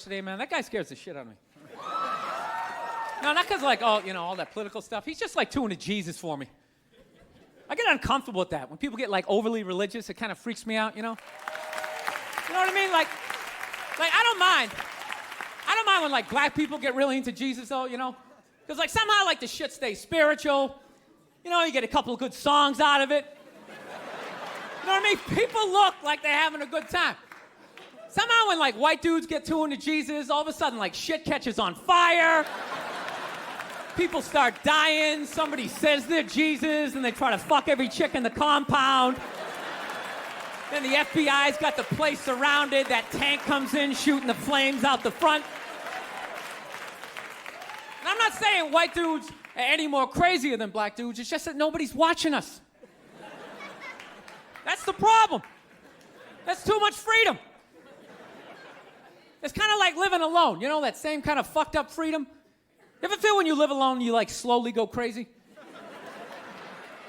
church today, man. That guy scares the shit out of me. No, not because, like, all that political stuff. He's just, like, too into Jesus for me. I get uncomfortable with that. When people get, like, overly religious, it kind of freaks me out, you know? You know what I mean? Like I don't mind. I don't mind when, like, black people get really into Jesus, though, you know? Because, like, somehow, like, the shit stays spiritual. You know, you get a couple of good songs out of it. You know what I mean? People look like they're having a good time. Somehow when, like, white dudes get too into Jesus, all of a sudden, like, shit catches on fire. People start dying. Somebody says they're Jesus, and they try to fuck every chick in the compound. Then the FBI's got the place surrounded. That tank comes in, shooting the flames out the front. And I'm not saying white dudes are any more crazier than black dudes. It's just that nobody's watching us. That's the problem. That's too much freedom. It's kind of like living alone. You know, that same kind of fucked up freedom? You ever feel when you live alone, you, like, slowly go crazy?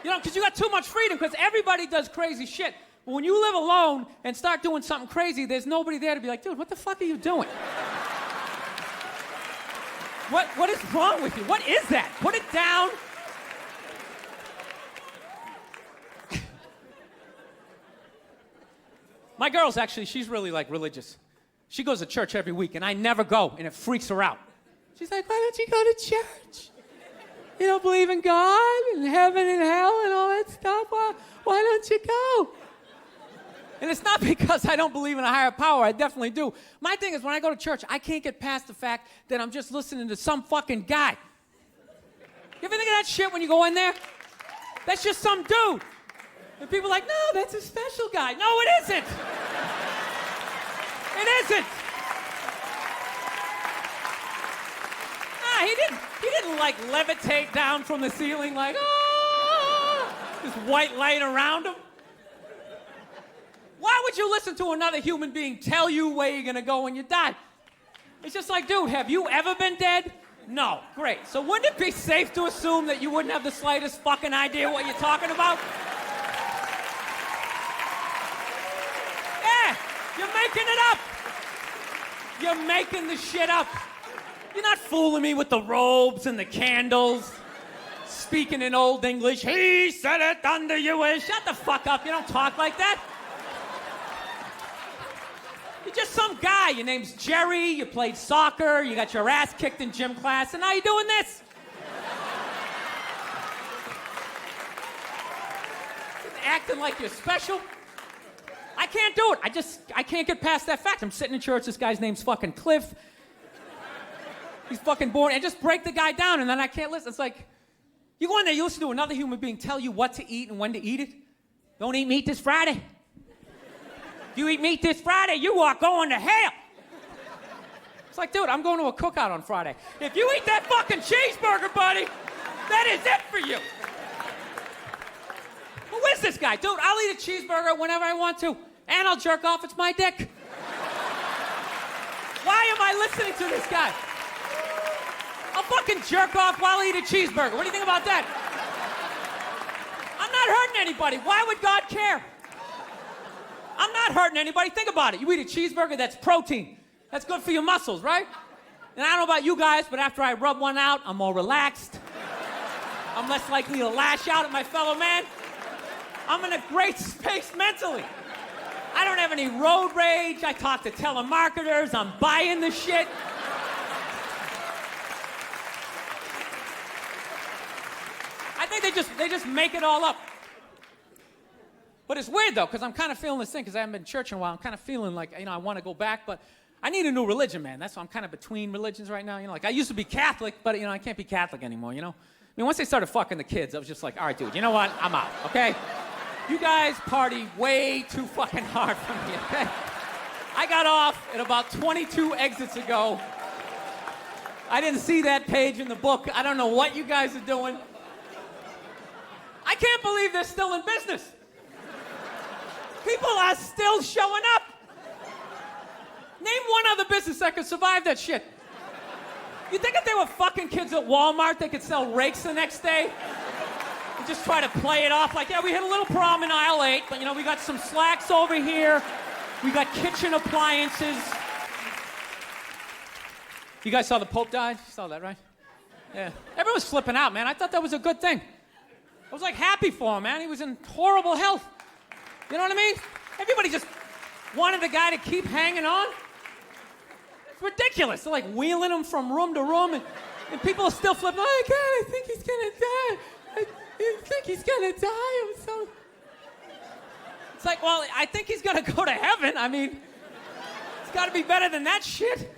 You know, because you got too much freedom, because everybody does crazy shit. But when you live alone and start doing something crazy, there's nobody there to be like, dude, what the fuck are you doing? What is wrong with you? What is that? Put it down. My girl's actually, she's really, like, religious. She goes to church every week, and I never go, and it freaks her out. She's like, why don't you go to church? You don't believe in God and heaven and hell and all that stuff? Why don't you go? And it's not because I don't believe in a higher power. I definitely do. My thing is, when I go to church, I can't get past the fact that I'm just listening to some fucking guy. You ever think of that shit when you go in there? That's just some dude. And people are like, no, that's a special guy. No, it isn't. It isn't. Nah, he didn't like levitate down from the ceiling like, this white light around him. Why would you listen to another human being tell you where you're gonna go when you die? It's just like, dude, have you ever been dead? No. Great. So wouldn't it be safe to assume that you wouldn't have the slightest fucking idea what you're talking about? Yeah, you're making it up. You're making the shit up. You're not fooling me with the robes and the candles, speaking in Old English. He said it under you. Shut the fuck up. You don't talk like that. You're just some guy. Your name's Jerry. You played soccer. You got your ass kicked in gym class, and now you're doing this. Acting like you're special. I can't do it. I can't get past that fact. I'm sitting in church. This guy's name's fucking Cliff. He's fucking boring. And just break the guy down, and then I can't listen. It's like, you go in there, you listen to another human being tell you what to eat and when to eat it. Don't eat meat this Friday. If you eat meat this Friday, you are going to hell. It's like, dude, I'm going to a cookout on Friday. If you eat that fucking cheeseburger, buddy, that is it for you. Who is this guy? Dude, I'll eat a cheeseburger whenever I want to, and I'll jerk off. It's my dick. Why am I listening to this guy? I'll fucking jerk off while I eat a cheeseburger. What do you think about that? I'm not hurting anybody. Why would God care? I'm not hurting anybody. Think about it. You eat a cheeseburger, that's protein. That's good for your muscles, right? And I don't know about you guys, but after I rub one out, I'm more relaxed. I'm less likely to lash out at my fellow man. I'm in a great space mentally. I don't have any road rage. I talk to telemarketers. I'm buying the shit. I think they just make it all up. But it's weird, though, because I'm kind of feeling this thing, because I haven't been to church in a while. I'm kind of feeling like, I want to go back, but I need a new religion, man. That's why I'm kind of between religions right now. Like, I used to be Catholic, but, I can't be Catholic anymore, I mean, once they started fucking the kids, I was just like, all right, dude, you know what? I'm out, okay? You guys party way too fucking hard for me, okay? I got off at about 22 exits ago. I didn't see that page in the book. I don't know what you guys are doing. I can't believe they're still in business. People are still showing up. Name one other business that could survive that shit. You think if they were fucking kids at Walmart, they could sell rakes the next day? And just try to play it off like, yeah, we hit a little prom in aisle 8, but we got some slacks over here. We got kitchen appliances. You guys saw the Pope died? You saw that, right? Yeah. Everyone was flipping out, man. I thought that was a good thing. I was like happy for him, man. He was in horrible health. You know what I mean? Everybody just wanted the guy to keep hanging on. It's ridiculous. They're like wheeling him from room to room, and people are still flipping. Oh, God, I think he's gonna die. I think he's gonna die. It's like, well, I think he's gonna go to heaven. I mean, it's gotta be better than that shit.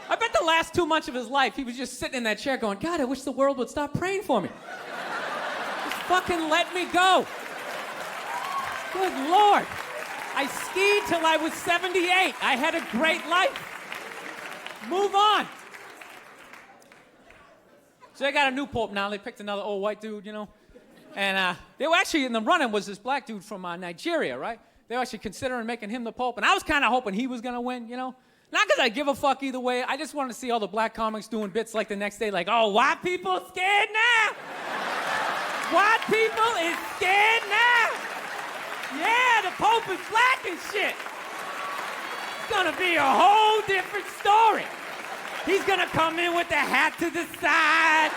I bet the last 2 months of his life, he was just sitting in that chair going, God, I wish the world would stop praying for me. Just fucking let me go. Good Lord. I skied till I was 78. I had a great life. Move on. So they got a new pope now. They picked another old white dude, you know. And they were actually, in the running was this black dude from Nigeria, right? They were actually considering making him the pope. And I was kind of hoping he was going to win, you know. Not because I give a fuck either way. I just wanted to see all the black comics doing bits like the next day, like, oh, white people scared now? White people is scared now? Yeah, the Pope is black and shit. It's gonna be a whole different story. He's gonna come in with the hat to the side.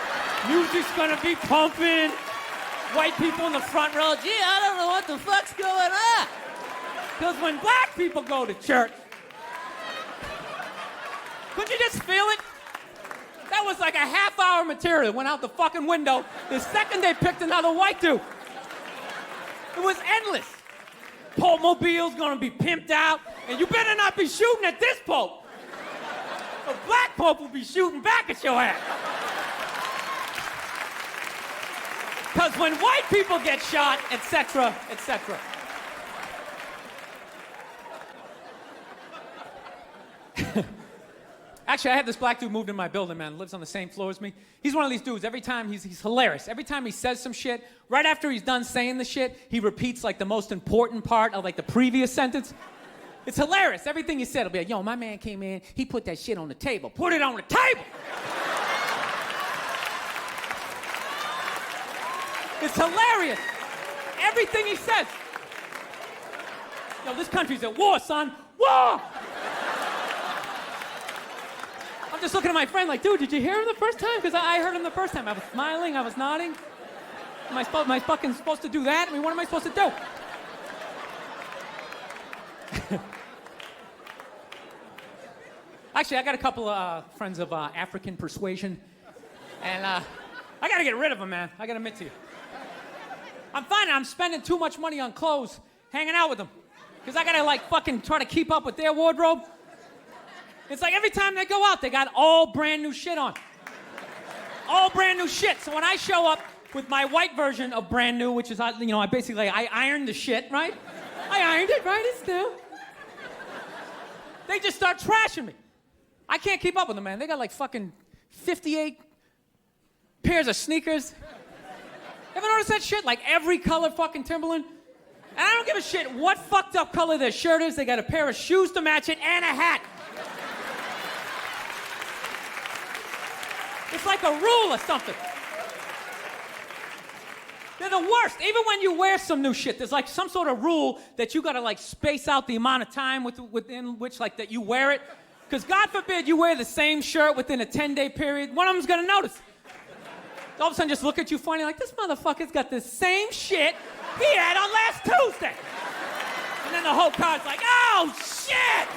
Music's gonna be pumping. White people in the front row, gee, I don't know what the fuck's going on. Because when black people go to church, couldn't you just feel it? That was like a half-hour material. Went out the fucking window the second they picked another white dude. It was endless. Pope Mobile's gonna be pimped out, and you better not be shooting at this Pope. A black Pope will be shooting back at your ass. Because when white people get shot, etc., etc. Actually, I had this black dude moved in my building, man. Lives on the same floor as me. He's one of these dudes. Every time, he's hilarious. Every time he says some shit, right after he's done saying the shit, he repeats, like, the most important part of, like, the previous sentence. It's hilarious. Everything he said will be like, yo, my man came in, he put that shit on the table. Put it on the table! It's hilarious. Everything he says. Yo, this country's at war, son. War! I'm just looking at my friend like, dude, did you hear him the first time? Because I heard him the first time. I was smiling, I was nodding. Am I fucking supposed to do that? I mean, what am I supposed to do? Actually, I got a couple of friends of African persuasion. And I got to get rid of them, man. I got to admit to you. I'm finding I'm spending too much money on clothes hanging out with them. Because I got to, like, fucking try to keep up with their wardrobe. It's like every time they go out, they got all brand new shit on. All brand new shit. So when I show up with my white version of brand new, which is, you know, I ironed the shit, right? I ironed it, right? It's new. They just start trashing me. I can't keep up with them, man. They got like fucking 58 pairs of sneakers. Ever notice that shit? Like every color fucking Timberland. And I don't give a shit what fucked up color their shirt is. They got a pair of shoes to match it and a hat. It's like a rule or something. They're the worst. Even when you wear some new shit, there's like some sort of rule that you gotta like space out the amount of time within which like that you wear it. Because God forbid you wear the same shirt within a 10-day period, one of them's gonna notice. All of a sudden just look at you funny like, this motherfucker's got the same shit he had on last Tuesday. And then the whole crowd's like, oh shit!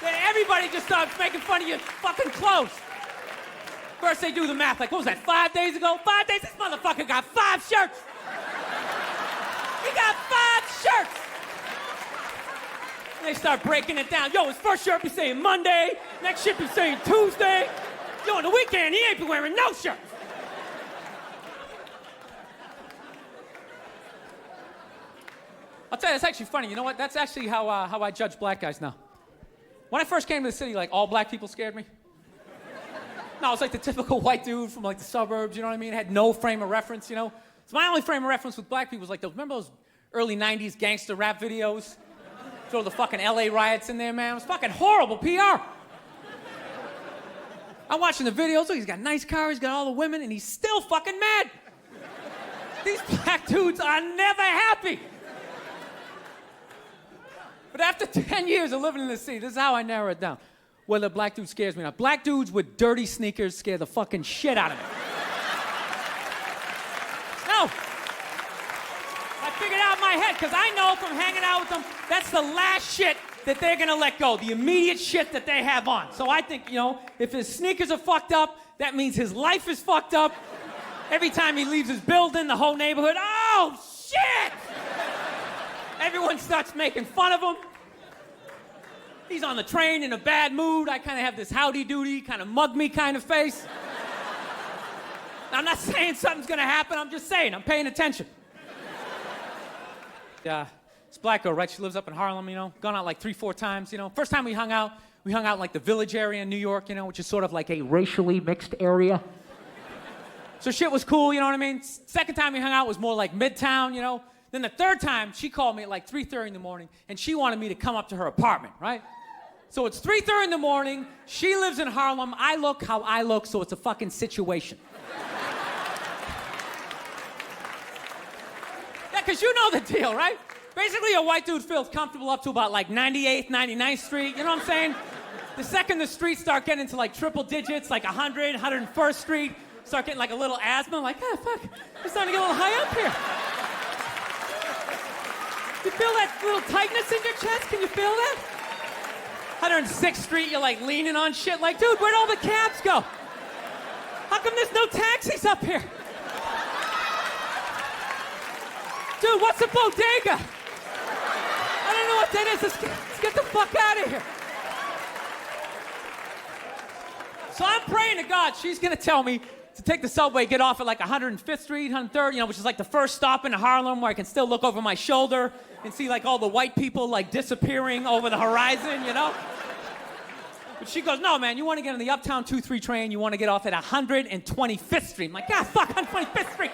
Then everybody just starts making fun of your fucking clothes. First they do the math, like, what was that, 5 days ago? 5 days? This motherfucker got 5 shirts. He got 5 shirts. And they start breaking it down. Yo, his first shirt be saying Monday, next shirt be saying Tuesday. Yo, on the weekend, he ain't be wearing no shirts. I'll tell you, it's actually funny. You know what? That's actually how I judge black guys now. When I first came to the city, like, all black people scared me. No, I was like the typical white dude from, like, the suburbs, you know what I mean? Had no frame of reference, you know? So my only frame of reference with black people was, like, remember those early 90s gangster rap videos? Throw the fucking LA riots in there, man. It was fucking horrible PR. I'm watching the videos. Look, he's got a nice car, he's got all the women, and he's still fucking mad. These black dudes are never happy. But after 10 years of living in the city, this is how I narrow it down. Whether a black dude scares me or not. Black dudes with dirty sneakers scare the fucking shit out of me. No. I figured out in my head, because I know from hanging out with them, that's the last shit that they're gonna let go, the immediate shit that they have on. So I think, if his sneakers are fucked up, that means his life is fucked up. Every time he leaves his building, the whole neighborhood, oh, shit! Everyone starts making fun of him. He's on the train in a bad mood. I kind of have this howdy-doody, kind of mug me kind of face. Now, I'm not saying something's gonna happen, I'm just saying, I'm paying attention. This black girl, right, she lives up in Harlem, gone out like 3-4 times, First time we hung out in like the Village area in New York, which is sort of like a racially mixed area. So shit was cool, you know what I mean? Second time we hung out was more like Midtown, Then the third time, she called me at like 3:30 in the morning, and she wanted me to come up to her apartment, right? So it's 3:30 in the morning, she lives in Harlem, I look how I look, so it's a fucking situation. Yeah, because you know the deal, right? Basically, a white dude feels comfortable up to about like 98th, 99th Street, you know what I'm saying? The second the streets start getting into like triple digits, like 100, 101st Street, start getting like a little asthma, like, oh, fuck, it's starting to get a little high up here. You feel that little tightness in your chest? Can you feel that? 106th Street, you're like leaning on shit like, dude, where'd all the cabs go? How come there's no taxis up here? Dude, what's a bodega? I don't know what that is. Let's get the fuck out of here. So I'm praying to God she's gonna tell me to take the subway, get off at like 105th Street, 103rd, which is like the first stop in Harlem where I can still look over my shoulder and see like all the white people like disappearing over the horizon, But she goes, no, man, you want to get on the Uptown 2-3 train, you want to get off at 125th Street. I'm like, God, fuck, 125th Street.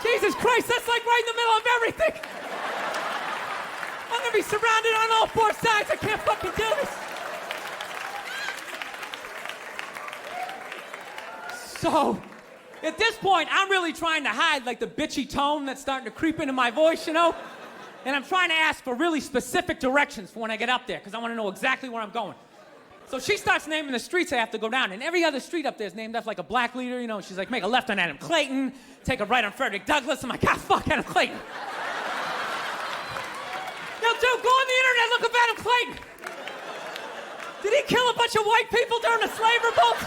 Jesus Christ, that's like right in the middle of everything. I'm gonna be surrounded on all 4 sides. I can't fucking do this. So, at this point, I'm really trying to hide like the bitchy tone that's starting to creep into my voice, And I'm trying to ask for really specific directions for when I get up there, because I want to know exactly where I'm going. So she starts naming the streets I have to go down, and every other street up there is named after like a black leader, She's like, make a left on Adam Clayton, take a right on Frederick Douglass. I'm like, God, fuck Adam Clayton. Yo, dude, go on the internet, look up Adam Clayton. Did he kill a bunch of white people during the slave revolt?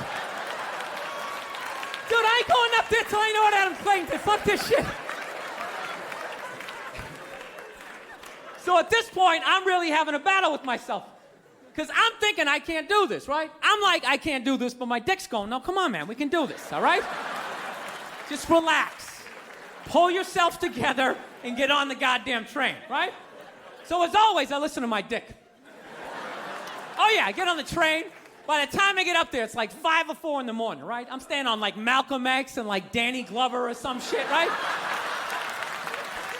Dude, I ain't going up there till I know what Adam Clayton did. Fuck this shit. So at this point, I'm really having a battle with myself. Because I'm thinking I can't do this, right? I'm like, I can't do this, but my dick's going, no, come on, man, we can do this, all right? Just relax. Pull yourself together and get on the goddamn train, right? So as always, I listen to my dick. Oh yeah, I get on the train. By the time I get up there, it's like 5 or 4 in the morning, right? I'm staying on like Malcolm X and like Danny Glover or some shit, right?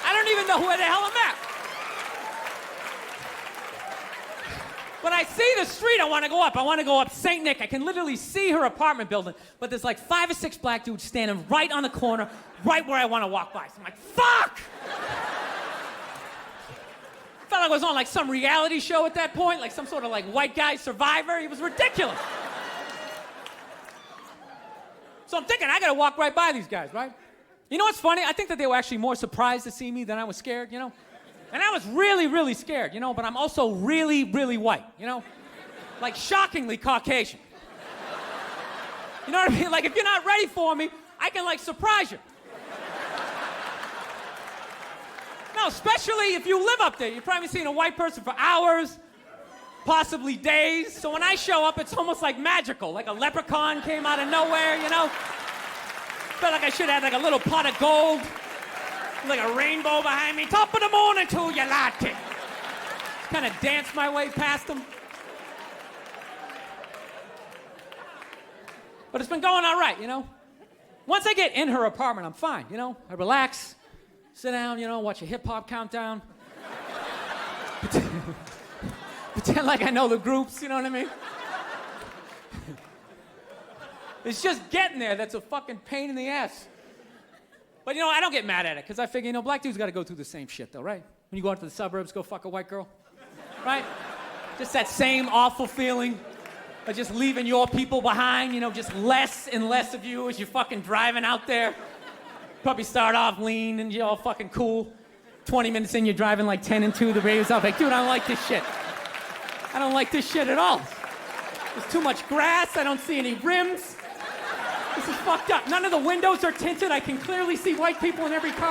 I don't even know where the hell I'm at. But I see the street I want to go up. I want to go up St. Nick. I can literally see her apartment building, but there's like 5 or 6 black dudes standing right on the corner, right where I want to walk by. So I'm like, fuck! Felt like I was on like some reality show at that point, like some sort of like white guy survivor. It was ridiculous. So I'm thinking, I gotta walk right by these guys, right? You know what's funny? I think that they were actually more surprised to see me than I was scared, And I was really, really scared, but I'm also really, really white, Like shockingly Caucasian. You know what I mean? Like if you're not ready for me, I can like surprise you. No, especially if you live up there. You've probably seen a white person for hours, possibly days. So when I show up, it's almost like magical, like a leprechaun came out of nowhere, Felt like I should have like a little pot of gold. Like a rainbow behind me. Top of the morning to you, latte. Kind of dance my way past them. But it's been going all right, Once I get in her apartment, I'm fine, I relax, sit down, watch a hip-hop countdown. Pretend like I know the groups, you know what I mean? It's just getting there that's a fucking pain in the ass. But I don't get mad at it, because I figure, black dudes got to go through the same shit, though, right? when you go out to the suburbs, go fuck a white girl? Right? Just that same awful feeling of just leaving your people behind, just less and less of you as you're fucking driving out there. Probably start off lean and you're all fucking cool. 20 minutes in, you're driving like 10 and 2, the radio's off. Like, dude, I don't like this shit. I don't like this shit at all. There's too much grass, I don't see any rims. This is fucked up. None of the windows are tinted. I can clearly see white people in every car.